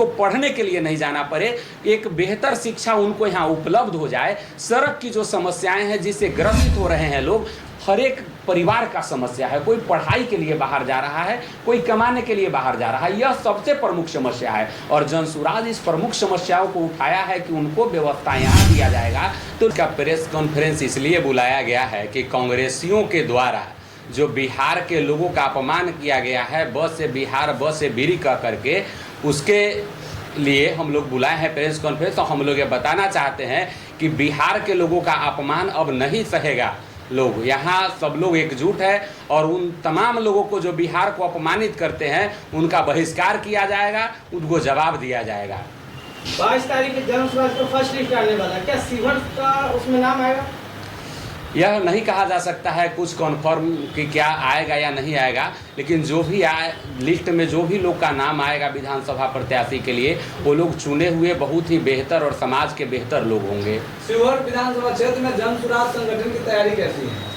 उनको पढ़ने के लिए नहीं जाना पड़े, एक बेहतर शिक्षा उनको यहाँ उपलब्ध हो जाए। सड़क की जो समस्याएं हैं जिससे ग्रसित हो रहे हैं लोग, हर एक परिवार का समस्या है। कोई पढ़ाई के लिए बाहर जा रहा है, कोई कमाने के लिए बाहर जा रहा है, यह सबसे प्रमुख समस्या है। और जनसुराज इस प्रमुख समस्याओं को उठाया है कि उनको व्यवस्था यहाँ दिया जाएगा। तो इसका प्रेस कॉन्फ्रेंस इसलिए बुलाया गया है कि कांग्रेसियों के द्वारा जो बिहार के लोगों का अपमान किया गया है, बस से बिहार बस से बीरी कह करके, उसके लिए हम लोग बुलाए हैं प्रेस कॉन्फ्रेंस। और हम लोग ये बताना चाहते हैं कि बिहार के लोगों का अपमान अब नहीं सहेगा लोग। यहाँ सब लोग एकजुट है और उन तमाम लोगों को जो बिहार को अपमानित करते हैं उनका बहिष्कार किया जाएगा, उनको जवाब दिया जाएगा। 22 तारीख के जनसुराज को फर्स्ट लिस्ट आने वाला, क्या शिवहर का उसमें नाम आएगा? यह नहीं कहा जा सकता है कुछ कॉन्फर्म कि क्या आएगा या नहीं आएगा, लेकिन जो भी आए लिस्ट में जो भी लोग का नाम आएगा विधानसभा प्रत्याशी के लिए, वो लोग चुने हुए बहुत ही बेहतर और समाज के बेहतर लोग होंगे। शिवहर विधानसभा क्षेत्र में जनसुराज संगठन की तैयारी कैसी है?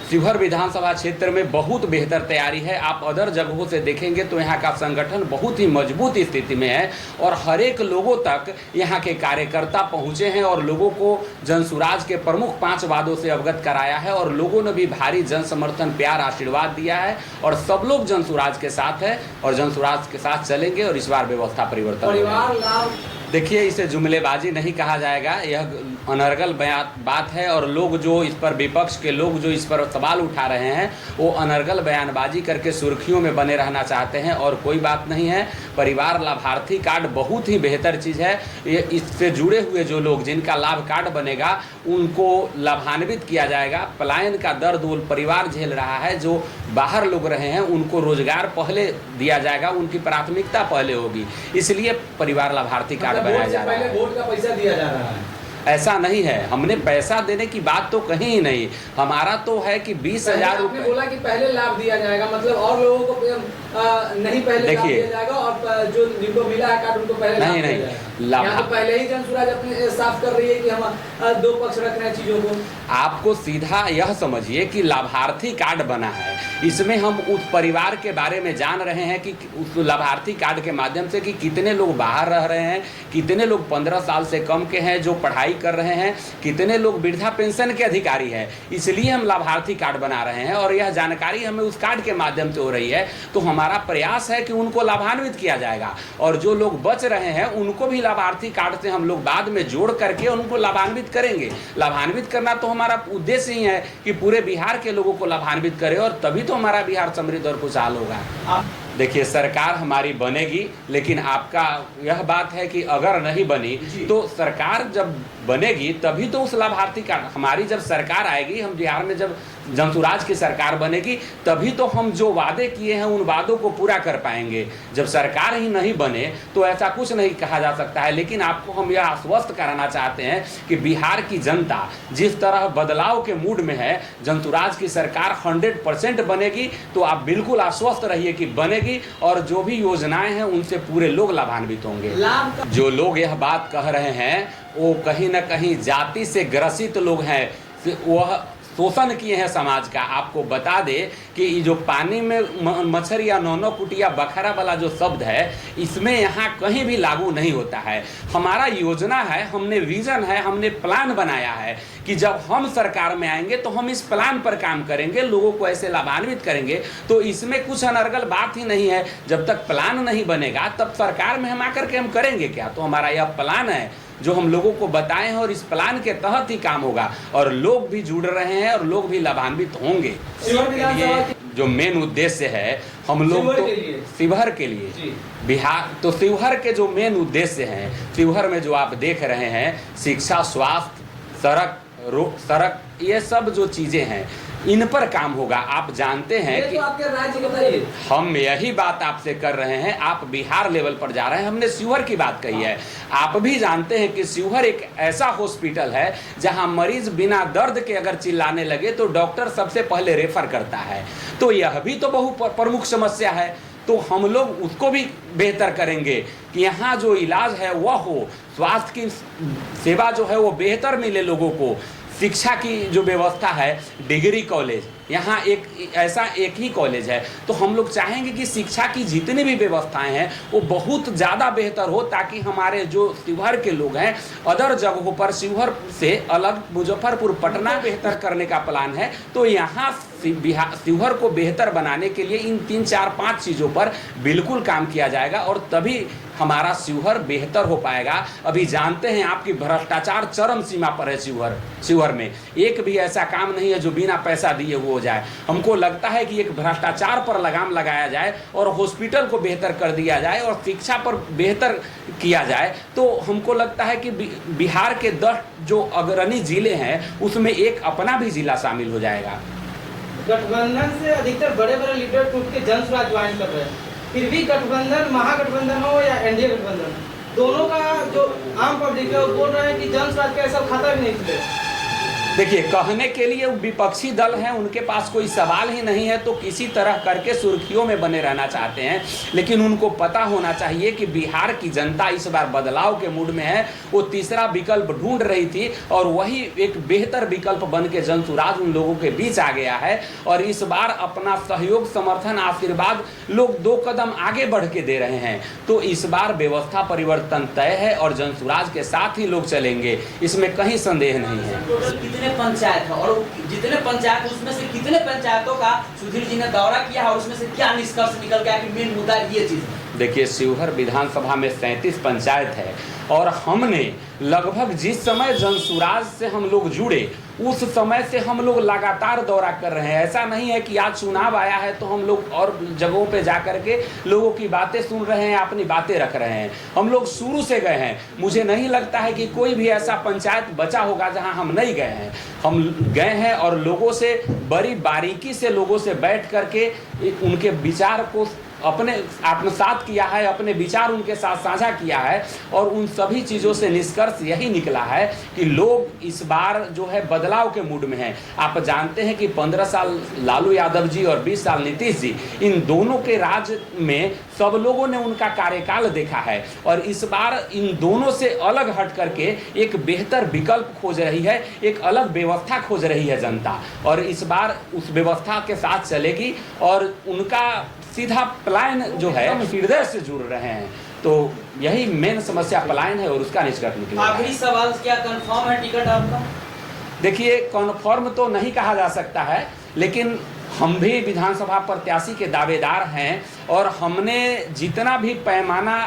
शिवहर विधानसभा क्षेत्र में बहुत बेहतर तैयारी है। आप अदर जगहों से देखेंगे तो यहाँ का संगठन बहुत ही मजबूत स्थिति में है और हर एक लोगों तक यहाँ के कार्यकर्ता पहुँचे हैं और लोगों को जनसुराज के प्रमुख 5 वादों से अवगत कराया है और लोगों ने भी भारी जन समर्थन, प्यार, आशीर्वाद दिया है और सब लोग जनसुराज के साथ है और जनसुराज के साथ चलेंगे और इस बार व्यवस्था परिवर्तन परिवार लाभ। देखिए, इसे जुमलेबाजी नहीं कहा जाएगा, यह अनर्गल बात है और लोग जो इस पर, विपक्ष के लोग जो इस पर सवाल उठा रहे हैं वो अनर्गल बयानबाजी करके सुर्खियों में बने रहना चाहते हैं और कोई बात नहीं है। परिवार लाभार्थी कार्ड बहुत ही बेहतर चीज़ है। ये इससे जुड़े हुए जो लोग जिनका लाभ कार्ड बनेगा उनको लाभान्वित किया जाएगा। पलायन का दर्द वो परिवार झेल रहा है, जो बाहर लोग रहे हैं उनको रोजगार पहले दिया जाएगा, उनकी प्राथमिकता पहले होगी, इसलिए परिवार लाभार्थी कार्ड बनाया जा रहा है। वोट का पैसा दिया जा रहा है? ऐसा नहीं है, हमने पैसा देने की बात तो कहीं ही नहीं। हमारा तो है कि 20,000 रुपये बोला कि पहले लाभ दिया जाएगा, मतलब और लोगों को नहीं पहले लाभ दिया जाएगा और जो जिनको मिला है कार्ड उनको पहले नहीं लाभ तो पहले ही जनसुराज अपने साफ कर रही है कि हम 2 पक्ष रख रहे हैं चीजों को। आपको सीधा यह समझिए कि लाभार्थी कार्ड बना है, इसमें हम उस परिवार के बारे में जान रहे हैं कि उस लाभार्थी कार्ड के माध्यम से कि कितने लोग बाहर रह रहे हैं, कितने लोग 15 साल से कम के हैं जो पढ़ाई कर रहे हैं, कितने लोग वृद्धा पेंशन के अधिकारी हैं। इसलिए हम लाभार्थी कार्ड बना रहे हैं और यह जानकारी हमें उस कार्ड के माध्यम से हो रही है। तो हमारा प्रयास है कि उनको लाभान्वित किया जाएगा और जो लोग बच रहे हैं उनको भी लाभार्थी कार्ड से हम लोग बाद में जोड़ करके उनको लाभान्वित करेंगे। लाभान्वित करना तो हमारा उद्देश्य ही है कि पूरे बिहार के लोगों को लाभान्वित करें और तभी तो हमारा बिहार समृद्ध और खुशहाल होगा। देखिए, सरकार हमारी बनेगी, लेकिन आपका यह बात है कि अगर नहीं बनी तो सरकार जब बनेगी तभी तो उस लाभार्थी का, हमारी जब सरकार आएगी, हम बिहार में जब जनसुराज की सरकार बनेगी तभी तो हम जो वादे किए हैं उन वादों को पूरा कर पाएंगे। जब सरकार ही नहीं बने तो ऐसा कुछ नहीं कहा जा सकता है। लेकिन आपको हम यह आश्वस्त कराना चाहते हैं कि बिहार की जनता जिस तरह बदलाव के मूड में है, जनसुराज की सरकार 100% बनेगी। तो आप बिल्कुल आश्वस्त रहिए कि बनेगी और जो भी योजनाएं हैं उनसे पूरे लोग लाभान्वित होंगे। जो लोग यह बात कह रहे हैं वो कहीं ना कहीं जाति से ग्रसित लोग हैं, वह शोषण किए हैं समाज का। आपको बता दे कि जो पानी में मच्छर या नौनो कुटिया बखरा वाला जो शब्द है, इसमें यहाँ कहीं भी लागू नहीं होता है। हमारा योजना है, हमने विजन है, हमने प्लान बनाया है कि जब हम सरकार में आएंगे तो हम इस प्लान पर काम करेंगे, लोगों को ऐसे लाभान्वित करेंगे। तो इसमें कुछ अनर्गल बात ही नहीं है। जब तक प्लान नहीं बनेगा तब सरकार में हम आकर के हम करेंगे क्या? तो हमारा यह प्लान है जो हम लोगों को बताए हैं और इस प्लान के तहत ही काम होगा और लोग भी जुड़ रहे हैं और लोग भी लाभान्वित होंगे। ये जो मेन उद्देश्य है हम लोग तो शिवहर के लिए बिहार, तो शिवहर के जो मेन उद्देश्य हैं, शिवहर में जो आप देख रहे हैं, शिक्षा, स्वास्थ्य, सड़क, ये सब जो चीजें हैं इन पर काम होगा। आप जानते हैं कि तो आपके राज्य बताइए, हम यही बात आपसे कर रहे हैं। आप बिहार लेवल पर जा रहे हैं, हमने शिवहर की बात कही है। आप भी जानते हैं कि शिवहर एक ऐसा हॉस्पिटल है जहां मरीज बिना दर्द के अगर चिल्लाने लगे तो डॉक्टर सबसे पहले रेफर करता है। तो यह भी तो बहुत प्रमुख समस्या है। तो हम लोग उसको भी बेहतर करेंगे कि यहाँ जो इलाज है वह हो, स्वास्थ्य की सेवा जो है वो बेहतर मिले लोगों को। शिक्षा की जो व्यवस्था है, डिग्री कॉलेज, यहाँ एक ही कॉलेज है। तो हम लोग चाहेंगे कि शिक्षा की जितनी भी व्यवस्थाएं हैं वो बहुत ज़्यादा बेहतर हो, ताकि हमारे जो शिवहर के लोग हैं अदर जगहों पर शिवहर से अलग मुजफ्फरपुर, पटना बेहतर करने का प्लान है। तो यहाँ शिवहर को बेहतर बनाने के लिए इन 3, 4, 5 चीज़ों पर बिल्कुल काम किया जाएगा और तभी हमारा शिवहर बेहतर हो पाएगा। अभी जानते हैं आपकी भ्रष्टाचार चरम सीमा पर है। शिवहर में एक भी ऐसा काम नहीं है जो बिना पैसा दिए वो हो जाए। हमको लगता है कि एक भ्रष्टाचार पर लगाम लगाया जाए और हॉस्पिटल को बेहतर कर दिया जाए और शिक्षा पर बेहतर किया जाए, तो हमको लगता है कि बिहार के 10 जो अग्रणी जिले हैं उसमें एक अपना भी जिला शामिल हो जाएगा। गठबंधन से अधिकतर बड़े बड़े लीडर टूट के जन स्वराज ज्वाइन कर रहे हैं, फिर भी गठबंधन, महागठबंधन हो या एनडीए गठबंधन, दोनों का जो आम पब्लिक है वो बोल रहे हैं कि जन स्वराज का ऐसा खाता भी नहीं चले। देखिए, कहने के लिए विपक्षी दल हैं, उनके पास कोई सवाल ही नहीं है, तो किसी तरह करके सुर्खियों में बने रहना चाहते हैं। लेकिन उनको पता होना चाहिए कि बिहार की जनता इस बार बदलाव के मूड में है। वो तीसरा विकल्प ढूंढ रही थी और वही एक बेहतर विकल्प बन के जनसुराज उन लोगों के बीच आ गया है। और इस बार अपना सहयोग, समर्थन, आशीर्वाद लोग 2 कदम आगे बढ़ के दे रहे हैं। तो इस बार व्यवस्था परिवर्तन तय है और जनसुराज के साथ ही लोग चलेंगे, इसमें कहीं संदेह नहीं है। पंचायत है और जितने पंचायत उसमें से कितने पंचायतों का सुधीर जी ने दौरा किया और उसमें से क्या निष्कर्ष निकल गया कि मेन मुद्दा ये चीज है? देखिए, शिवहर विधानसभा में 37 पंचायत है और हमने लगभग जिस समय जनसुराज से हम लोग जुड़े उस समय से हम लोग लगातार दौरा कर रहे हैं। ऐसा नहीं है कि आज चुनाव आया है तो हम लोग और जगहों पे जा कर के लोगों की बातें सुन रहे हैं, अपनी बातें रख रहे हैं। हम लोग शुरू से गए हैं। मुझे नहीं लगता है कि कोई भी ऐसा पंचायत बचा होगा जहां हम नहीं गए हैं। हम गए हैं और लोगों से बड़ी बारीकी से लोगों से बैठ करके उनके विचार को अपने आत्मसात किया है, अपने विचार उनके साथ साझा किया है और उन सभी चीज़ों से निष्कर्ष यही निकला है कि लोग इस बार जो है बदलाव के मूड में हैं। आप जानते हैं कि 15 साल लालू यादव जी और 20 साल नीतीश जी, इन दोनों के राज में सब लोगों ने उनका कार्यकाल देखा है और इस बार इन दोनों से अलग हट करके एक बेहतर विकल्प खोज रही है, एक अलग व्यवस्था खोज रही है जनता और इस बार उस व्यवस्था के साथ चलेगी और उनका सीधा पलायन जो है हृदय से जुड़ रहे हैं। तो यही मेन समस्या पलायन है और उसका निष्कर्ष निकलेगा। आखिरी सवाल, क्या कंफर्म है टिकट आपका? देखिए, कन्फर्म तो नहीं कहा जा सकता है, लेकिन हम भी विधानसभा प्रत्याशी के दावेदार हैं और हमने जितना भी पैमाना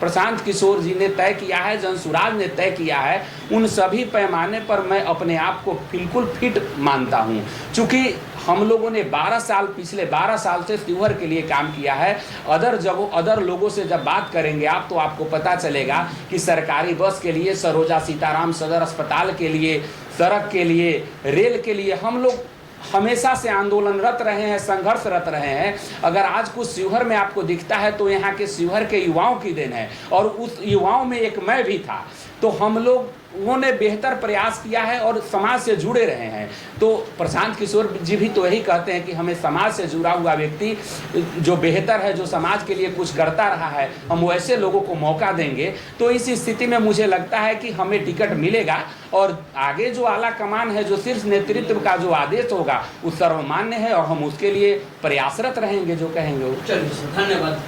प्रशांत किशोर जी ने तय किया है, जनसुराज ने तय किया है, उन सभी पैमाने पर मैं अपने आप को बिल्कुल फिट मानता हूं। चूँकि हम लोगों ने पिछले 12 साल से शिवहर के लिए काम किया है। अदर लोगों से जब बात करेंगे आप तो आपको पता चलेगा कि सरकारी बस के लिए, सरोजा सीताराम सदर अस्पताल के लिए, सड़क के लिए, रेल के लिए हम लोग हमेशा से आंदोलनरत रहे हैं, संघर्षरत रहे हैं। अगर आज कुछ शिवहर में आपको दिखता है तो यहाँ के शिवहर के युवाओं की देन है और उस युवाओं में एक मैं भी था। तो हम लोगों ने बेहतर प्रयास किया है और समाज से जुड़े रहे हैं। तो प्रशांत किशोर जी भी तो यही कहते हैं कि हमें समाज से जुड़ा हुआ व्यक्ति जो बेहतर है, जो समाज के लिए कुछ करता रहा है, हम वैसे लोगों को मौका देंगे। तो इस स्थिति में मुझे लगता है कि हमें टिकट मिलेगा और आगे जो आला कमान है, जो शीर्ष नेतृत्व का जो आदेश होगा वो सर्वमान्य है और हम उसके लिए प्रयासरत रहेंगे, जो कहेंगे वो। चलिए, धन्यवाद।